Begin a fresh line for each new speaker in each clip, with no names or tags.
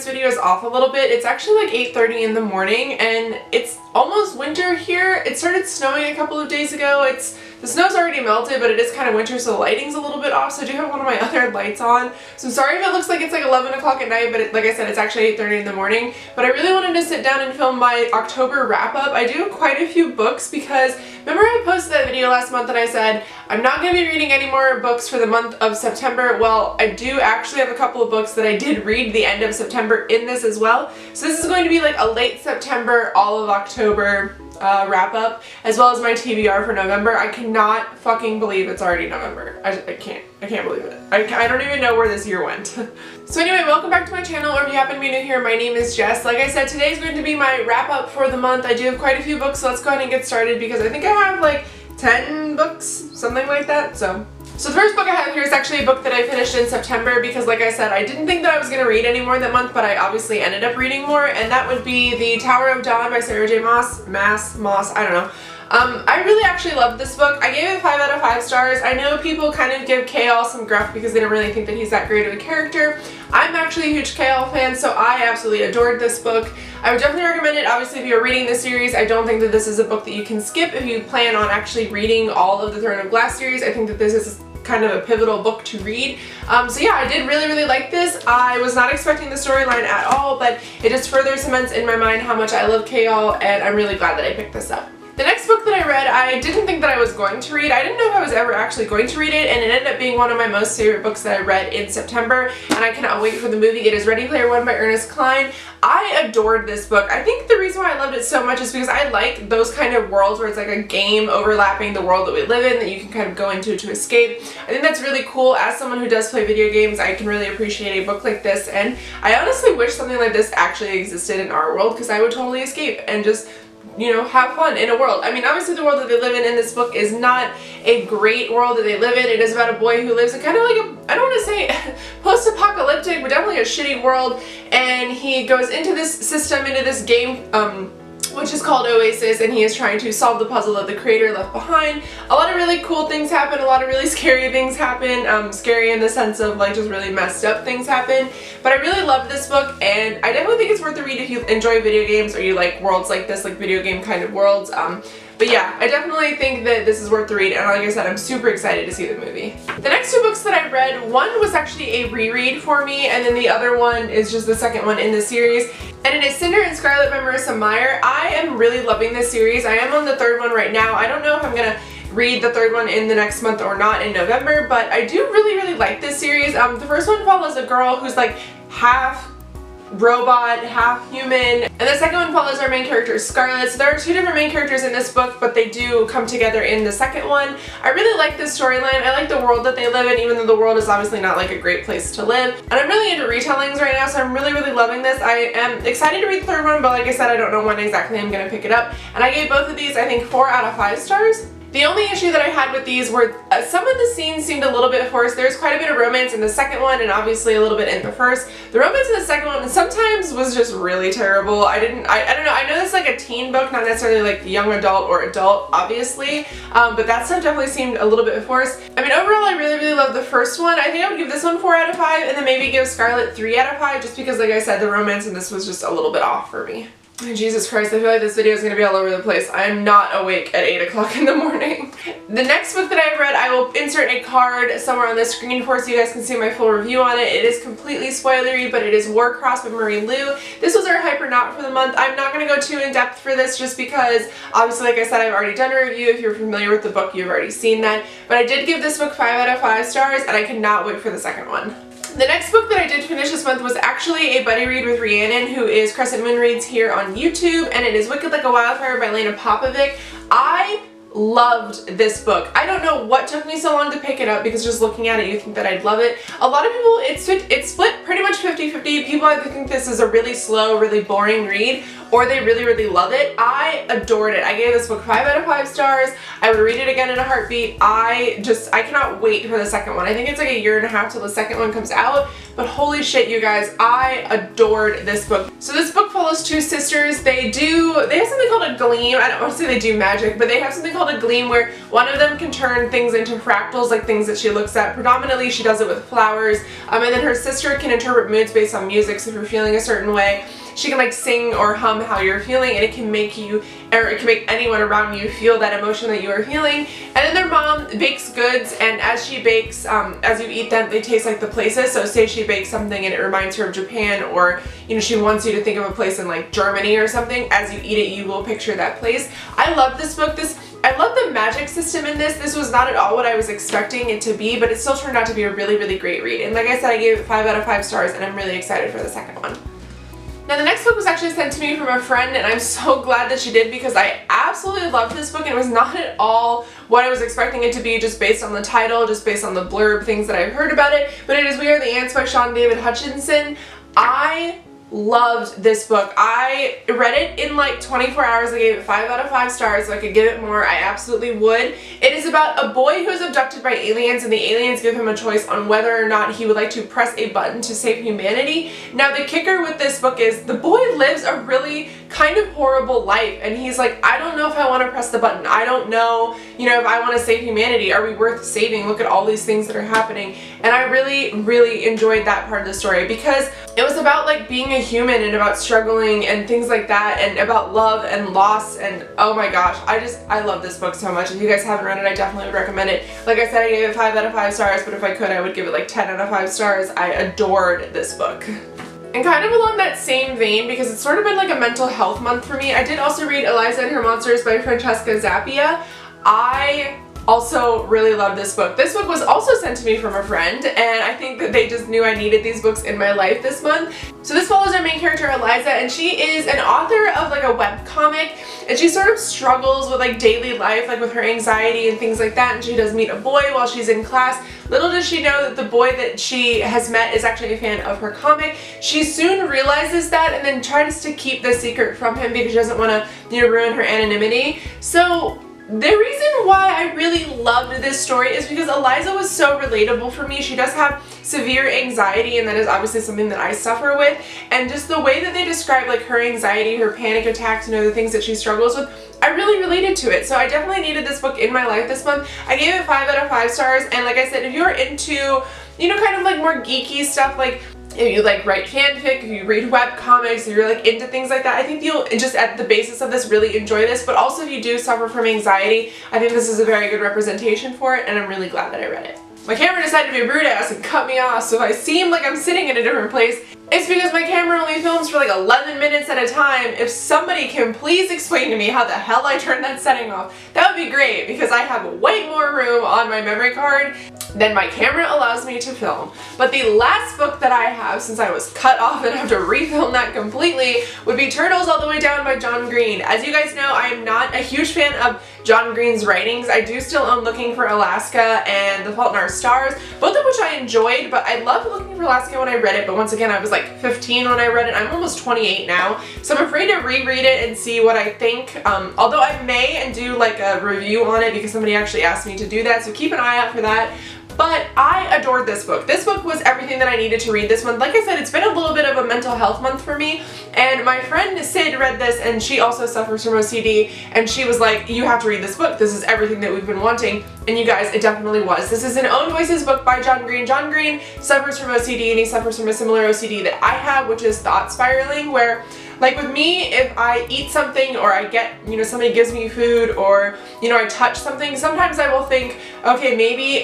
this video is off a little bit. It's actually like 8:30 in the morning and it's almost winter here. It started snowing a couple of days ago. The snow's already melted, but it is kind of winter, so the lighting's a little bit off, so I do have one of my other lights on. So I'm sorry if it looks like it's like 11 o'clock at night, but like I said, it's actually 8:30 in the morning. But I really wanted to sit down and film my October wrap-up. I do have quite a few books because, remember I posted that video last month and I said, I'm not going to be reading any more books for the month of September. Well, I do actually have a couple of books that I did read the end of September in this as well. So this is going to be like a late September, all of October wrap up, as well as my TBR for November. I cannot fucking believe it's already November. I can't believe it. I don't even know where this year went. So anyway, welcome back to my channel, or if you happen to be new here, my name is Jess. Like I said, today is going to be my wrap up for the month. I do have quite a few books, so let's go ahead and get started because I think I have like 10 books, something like that. So the first book I have here is actually a book that I finished in September because, like I said, I didn't think that I was going to read any more that month, but I obviously ended up reading more, and that would be The Tower of Dawn by Sarah J. Maas, I don't know. I really actually loved this book. I gave it 5 out of 5 stars. I know people kind of give K.L. some gruff because they don't really think that he's that great of a character. I'm actually a huge K.L. fan, so I absolutely adored this book. I would definitely recommend it. Obviously, if you're reading the series, I don't think that this is a book that you can skip if you plan on actually reading all of the Throne of Glass series. I think that this is kind of a pivotal book to read. So yeah, I did really like this. I was not expecting the storyline at all, but it just further cements in my mind how much I love K.L., and I'm really glad that I picked this up. The next book that I read, I didn't think that I was going to read. I didn't know if I was ever actually going to read it, and it ended up being one of my most favorite books that I read in September, and I cannot wait for the movie. It is Ready Player One by Ernest Cline. I adored this book. I think the reason why I loved it so much is because I like those kind of worlds where it's like a game overlapping the world that we live in that you can kind of go into to escape. I think that's really cool. As someone who does play video games, I can really appreciate a book like this, and I honestly wish something like this actually existed in our world because I would totally escape and just, you know, have fun in a world. I mean, obviously the world that they live in this book is not a great world that they live in. It is about a boy who lives in kind of like a, I don't want to say post-apocalyptic, but definitely a shitty world, and he goes into this system, into this game, which is called Oasis, and he is trying to solve the puzzle that the creator left behind. A lot of really cool things happen, a lot of really scary things happen, scary in the sense of like just really messed up things happen, but I really loved this book, and I definitely think it's worth the read if you enjoy video games or you like worlds like this, like video game kind of worlds. But yeah, I definitely think that this is worth the read, and like I said, I'm super excited to see the movie. The next 2 books that I read, one was actually a reread for me, and then the other one is just the second one in the series, and it is Cinder and Scarlet by Marissa Meyer. I am really loving this series. I am on the 3rd one right now. I don't know if I'm gonna read the 3rd one in the next month or not in November, but I do really like this series. The first one follows a girl who's like half robot, half human, and the second one follows our main character Scarlet. So there are 2 different main characters in this book, but they do come together in the second one. I really like this storyline. I like the world that they live in, even though the world is obviously not like a great place to live. And I'm really into retellings right now, so I'm really loving this. I am excited to read the 3rd one, but like I said, I don't know when exactly I'm gonna pick it up. And I gave both of these, I think, 4 out of 5 stars. The only issue that I had with these were some of the scenes seemed a little bit forced. There's quite a bit of romance in the second one and obviously a little bit in the first. The romance in the second one sometimes was just really terrible. I don't know. I know this is like a teen book, not necessarily like young adult or adult, obviously, but that stuff definitely seemed a little bit forced. I mean, overall, I really love the first one. I think I would give this one 4 out of 5 and then maybe give Scarlet 3 out of 5 just because, like I said, the romance in this was just a little bit off for me. Jesus Christ, I feel like this video is going to be all over the place. I am not awake at 8 o'clock in the morning. The next book that I read, I will insert a card somewhere on the screen for so you guys can see my full review on it. It is completely spoilery, but it is Warcross by Marie Lu. This was our Hyper Not for the month. I'm not going to go too in depth for this just because, obviously, like I said, I've already done a review. If you're familiar with the book, you've already seen that. But I did give this book 5 out of 5 stars, and I cannot wait for the second one. The next book that I did finish this month was actually a buddy read with Rhiannon, who is Crescent Moon Reads here on YouTube, and it is Wicked Like a Wildfire by Lena Popovic. I loved this book. I don't know what took me so long to pick it up because just looking at it you think that I'd love it. A lot of people, it's split pretty much 50-50. People either think this is a really slow, really boring read, or they really love it. I adored it. I gave this book 5 out of 5 stars. I would read it again in a heartbeat. I cannot wait for the second one. I think it's like a year and a half till the second one comes out, but holy shit, you guys, I adored this book. So this book follows 2 sisters. They have something called a gleam. I don't want to say they do magic, but they have something called called A Gleam, where one of them can turn things into fractals, like things that she looks at. Predominantly she does it with flowers, and then her sister can interpret moods based on music. So if you're feeling a certain way, she can like sing or hum how you're feeling, and it can make you, or it can make anyone around you feel that emotion that you are feeling. And then their mom bakes goods, and as she bakes, as you eat them, they taste like the places. So say she bakes something and it reminds her of Japan, or you know, she wants you to think of a place in like Germany or something. As you eat it, you will picture that place. I love this book. I love the magic system in this. This was not at all what I was expecting it to be, but it still turned out to be a really, really great read. And like I said, I gave it 5 out of 5 stars, and I'm really excited for the second one. Now the next book was actually sent to me from a friend, and I'm so glad that she did, because I absolutely loved this book, and it was not at all what I was expecting it to be, just based on the title, just based on the blurb, things that I've heard about it. But it is We Are the Ants by Sean David Hutchinson. I loved this book. I read it in like 24 hours. I gave it 5 out of 5 stars. So I could give it more, I absolutely would. It is about a boy who is abducted by aliens, and the aliens give him a choice on whether or not he would like to press a button to save humanity. Now the kicker with this book is the boy lives a really kind of horrible life, and he's like, I don't know if I want to press the button. I don't know, you know, if I want to save humanity. Are we worth saving? Look at all these things that are happening. And I really, really enjoyed that part of the story, because it was about like being a human and about struggling and things like that, and about love and loss, and oh my gosh, I love this book so much. If you guys haven't read it, I definitely would recommend it. Like I said, I gave it 5 out of 5 stars, but if I could, I would give it like 10 out of 5 stars. I adored this book. And kind of along that same vein, because it's sort of been like a mental health month for me, I did also read Eliza and Her Monsters by Francesca Zappia. I also really love this book. This book was also sent to me from a friend, and I think that they just knew I needed these books in my life this month. So this follows our main character, Eliza, and she is an author of like a webcomic, and she sort of struggles with like daily life, like with her anxiety and things like that, and she does meet a boy while she's in class. Little does she know that the boy that she has met is actually a fan of her comic. She soon realizes that, and then tries to keep the secret from him because she doesn't want to, you know, ruin her anonymity. So the reason why I really loved this story is because Eliza was so relatable for me. She does have severe anxiety, and that is obviously something that I suffer with, and just the way that they describe like her anxiety, her panic attacks, you know, the things that she struggles with, I really related to it. So I definitely needed this book in my life this month. I gave it 5 out of 5 stars, and like I said, if you're into, you know, kind of like more geeky stuff, like if you like write fanfic, if you read web comics, if you're like into things like that, I think you'll just at the basis of this really enjoy this. But also if you do suffer from anxiety, I think this is a very good representation for it, and I'm really glad that I read it. My camera decided to be a rude ass and cut me off, so if I seem like I'm sitting in a different place, it's because my camera only films for like 11 minutes at a time. If somebody can please explain to me how the hell I turned that setting off, that would be great, because I have way more room on my memory card than my camera allows me to film. But the last book that I have, since I was cut off and have to refilm that completely, would be Turtles All the Way Down by John Green. As you guys know, I am not a huge fan of John Green's writings. I do still own Looking for Alaska and The Fault in Our Stars, both of which I enjoyed, but I loved Looking for Alaska when I read it, but once again, I was like 15 when I read it. I'm almost 28 now, so I'm afraid to reread it and see what I think, although I may and do like a review on it, because somebody actually asked me to do that, so keep an eye out for that. But I adored this book. This book was everything that I needed to read this month. Like I said, it's been a little bit of a mental health month for me, and my friend Sid read this, and she also suffers from OCD, and she was like, you have to read this book. This is everything that we've been wanting. And you guys, it definitely was. This is an Own Voices book by John Green. John Green suffers from OCD, and he suffers from a similar OCD that I have, which is thought spiraling, where like with me, if I eat something, or I get, you know, somebody gives me food, or, you know, I touch something, sometimes I will think, okay, maybe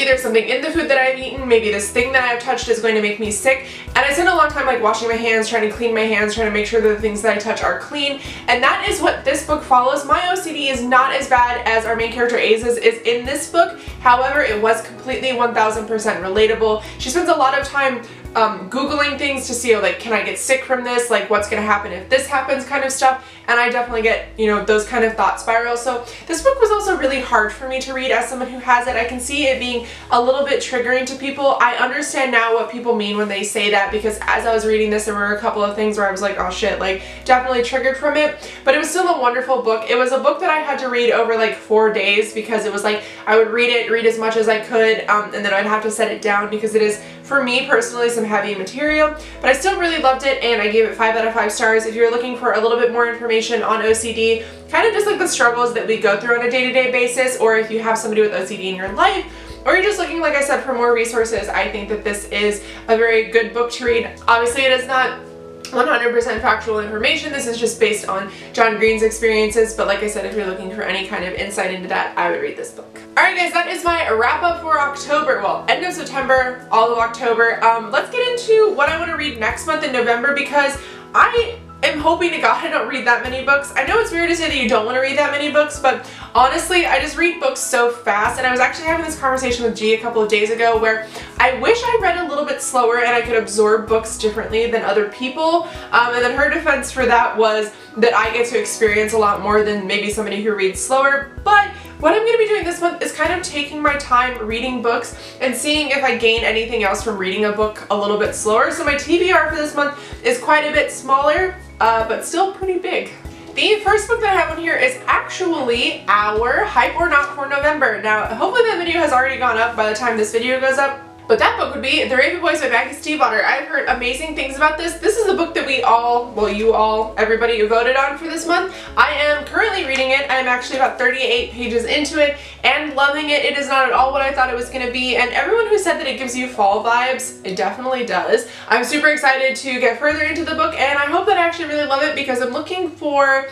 there's something in the food that I've eaten, maybe this thing that I've touched is going to make me sick, and I spend a long time like washing my hands, trying to clean my hands, trying to make sure that the things that I touch are clean, and that is what this book follows. My OCD is not as bad as our main character Aza's is in this book. However, it was completely 1000% relatable. She spends a lot of time Googling things to see, like, can I get sick from this? Like, what's gonna happen if this happens, kind of stuff. And I definitely get, you know, those kind of thought spirals. So this book was also really hard for me to read as someone who has it. I can see it being a little bit triggering to people. I understand now what people mean when they say that, because as I was reading this, there were a couple of things where I was like, oh shit, like, definitely triggered from it. But it was still a wonderful book. It was a book that I had to read over like 4 days, because it was like, I would read as much as I could, and then I'd have to set it down, because it is, for me personally, some heavy material, but I still really loved it and I gave it 5 out of 5 stars. If you're looking for a little bit more information on OCD, kind of just like the struggles that we go through on a day-to-day basis, or if you have somebody with OCD in your life, or you're just looking, like I said, for more resources, I think that this is a very good book to read. Obviously, it is not 100% factual information. This is just based on John Green's experiences, but like I said, if you're looking for any kind of insight into that, I would read this book. Alright guys, that is my wrap up for October. Well, end of September, all of October. Let's get into what I want to read next month in November, because I am hoping to God I don't read that many books. I know it's weird to say that you don't want to read that many books, but honestly, I just read books so fast, and I was actually having this conversation with G a couple of days ago where I wish I read a little bit slower and I could absorb books differently than other people, and then her defense for that was that I get to experience a lot more than maybe somebody who reads slower. But what I'm going to be doing this month is kind of taking my time reading books and seeing if I gain anything else from reading a book a little bit slower. So my TBR for this month is quite a bit smaller, but still pretty big. The first book that I have on here is actually our Hype or Not for November. Now, hopefully that video has already gone up by the time this video goes up, but that book would be The Raven Boys by Maggie Stiefvater. I've heard amazing things about this. This is the book that we all, well, you all, everybody who voted on for this month. I am currently reading it. I'm actually about 38 pages into it and loving it. It is not at all what I thought it was going to be, and everyone who said that it gives you fall vibes, it definitely does. I'm super excited to get further into the book, and I hope that I actually really love it, because I'm looking for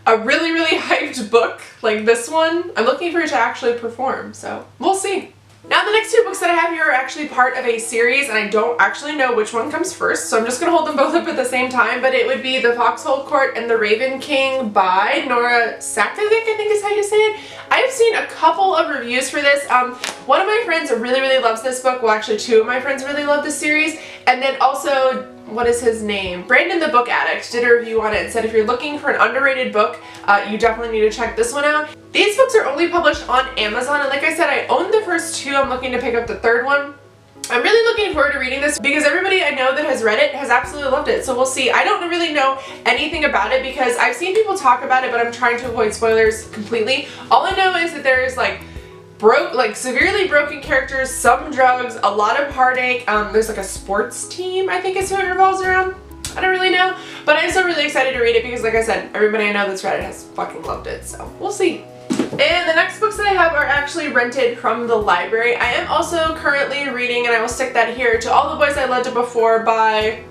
a really, really hyped book like this one. I'm looking for it to actually perform, so we'll see. Now the next two books that I have here are actually part of a series, and I don't actually know which one comes first, so I'm just going to hold them both up at the same time, but it would be The Foxhole Court and The Raven King by Nora Sakovic, I think is how you say it. I have seen a couple of reviews for this. One of my friends really, really loves this book. Well, actually two of my friends really love this series, and then also, what is his name? Brandon the Book Addict did a review on it and said if you're looking for an underrated book, you definitely need to check this one out. These books are only published on Amazon, and like I said, I own the first two. I'm looking to pick up the third one. I'm really looking forward to reading this because everybody I know that has read it has absolutely loved it, so we'll see. I don't really know anything about it because I've seen people talk about it, but I'm trying to avoid spoilers completely. All I know is that there is severely broken characters, some drugs, a lot of heartache. There's like a sports team, I think is who it revolves around. I don't really know, but I'm still really excited to read it because, like I said, everybody I know that's read it has fucking loved it, so we'll see. And the next books that I have are actually rented from the library. I am also currently reading, and I will stick that here, To All the Boys I Loved Before by,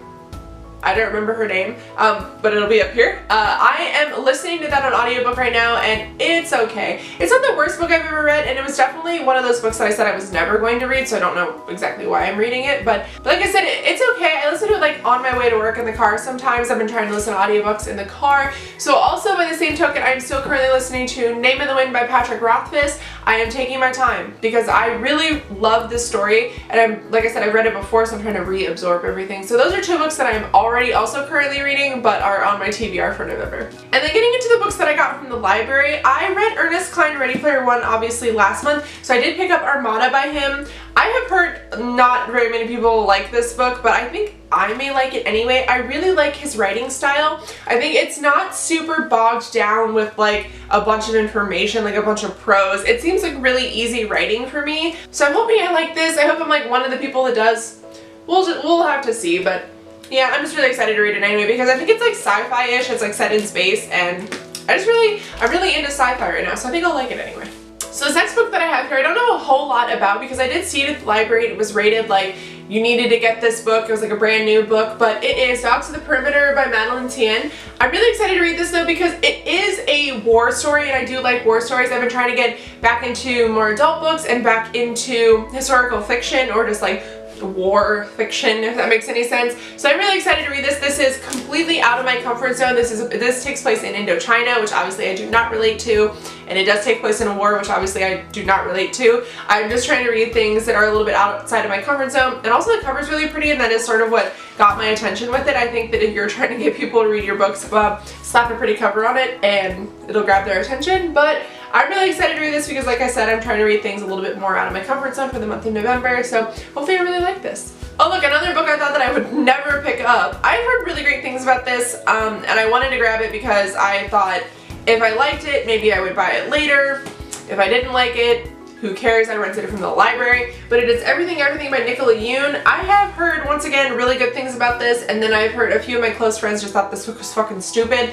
I don't remember her name, but it'll be up here. I am listening to that on audiobook right now, and it's okay. It's not the worst book I've ever read, and it was definitely one of those books that I said I was never going to read, so I don't know exactly why I'm reading it, but like I said, it's okay. I listen to it like on my way to work in the car sometimes. I've been trying to listen to audiobooks in the car. So also by the same token, I'm still currently listening to Name in the Wind by Patrick Rothfuss. I am taking my time because I really love this story, and like I said, I've read it before, so I'm trying to reabsorb everything. So those are two books that I'm already also currently reading, but are on my TBR for November. And then getting into the books that I got from the library, I read Ernest Cline Ready Player One obviously last month, so I did pick up Armada by him. I have heard not very many people like this book, but I think I may like it anyway. I really like his writing style. I think it's not super bogged down with like a bunch of information, like a bunch of prose. It seems like really easy writing for me. So I'm hoping I like this. I hope I'm like one of the people that does. We'll have to see, but yeah, I'm just really excited to read it anyway because I think it's like sci-fi-ish. It's like set in space, and I'm really into sci-fi right now, so I think I'll like it anyway. So this next book that I have here, I don't know a whole lot about because I did see it at the library. It was rated like you needed to get this book. It was like a brand new book, but it is Dogs of the Perimeter by Madeline Tien. I'm really excited to read this though because it is a war story, and I do like war stories. I've been trying to get back into more adult books and back into historical fiction or just like war fiction, if that makes any sense. So I'm really excited to read this. This is completely out of my comfort zone. This takes place in Indochina, which obviously I do not relate to, and it does take place in a war, which obviously I do not relate to. I'm just trying to read things that are a little bit outside of my comfort zone, and also the cover's really pretty, and that is sort of what got my attention with it. I think that if you're trying to get people to read your books, slap a pretty cover on it and it'll grab their attention. But I'm really excited to read this because, like I said, I'm trying to read things a little bit more out of my comfort zone for the month of November, so hopefully I really like this. Oh look, another book I thought that I would never pick up. I've heard really great things about this, and I wanted to grab it because I thought if I liked it, maybe I would buy it later. If I didn't like it, who cares? I rented it from the library, but it is Everything by Nicolai. I have heard, once again, really good things about this, and then I've heard a few of my close friends just thought this book was fucking stupid.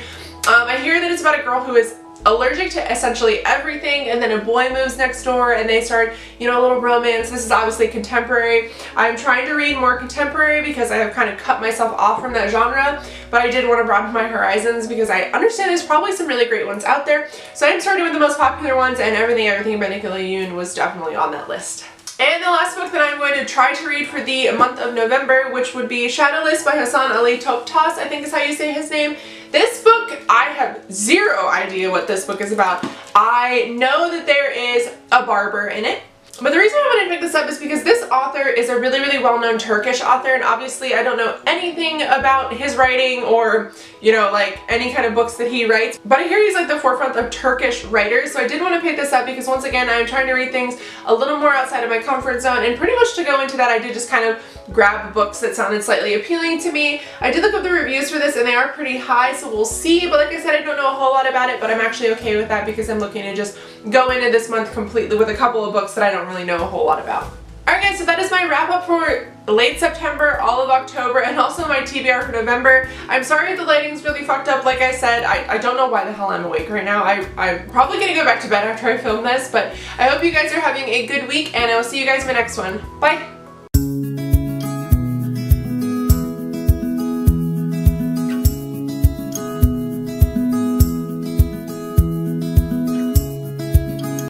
I hear that it's about a girl who is allergic to essentially everything, and then a boy moves next door and they start, you know, a little romance. This is obviously contemporary. I'm trying to read more contemporary because I have kind of cut myself off from that genre, but I did want to broaden my horizons because I understand there's probably some really great ones out there. So I'm starting with the most popular ones, and Everything by Nicolai was definitely on that list. And the last book that I'm going to try to read for the month of November, which would be Shadowless by Hassan Ali Toptas, I think is how you say his name. This book, I have zero idea what this book is about. I know that there is a barber in it. But the reason I wanted to pick this up is because this author is a really, really well-known Turkish author, and obviously I don't know anything about his writing or, you know, like any kind of books that he writes. But I hear he's like the forefront of Turkish writers, so I did want to pick this up because once again, I'm trying to read things a little more outside of my comfort zone, and pretty much to go into that, I did just kind of grab books that sounded slightly appealing to me. I did look up the reviews for this and they are pretty high, so we'll see. But like I said, I don't know a whole lot about it, but I'm actually okay with that because I'm looking to just go into this month completely with a couple of books that I don't really know a whole lot about. Alright guys, so that is my wrap up for late September, all of October, and also my TBR for November. I'm sorry if the lighting's really fucked up. Like I said, I don't know why the hell I'm awake right now. I'm probably gonna go back to bed after I film this, but I hope you guys are having a good week, and I will see you guys in my next one. Bye!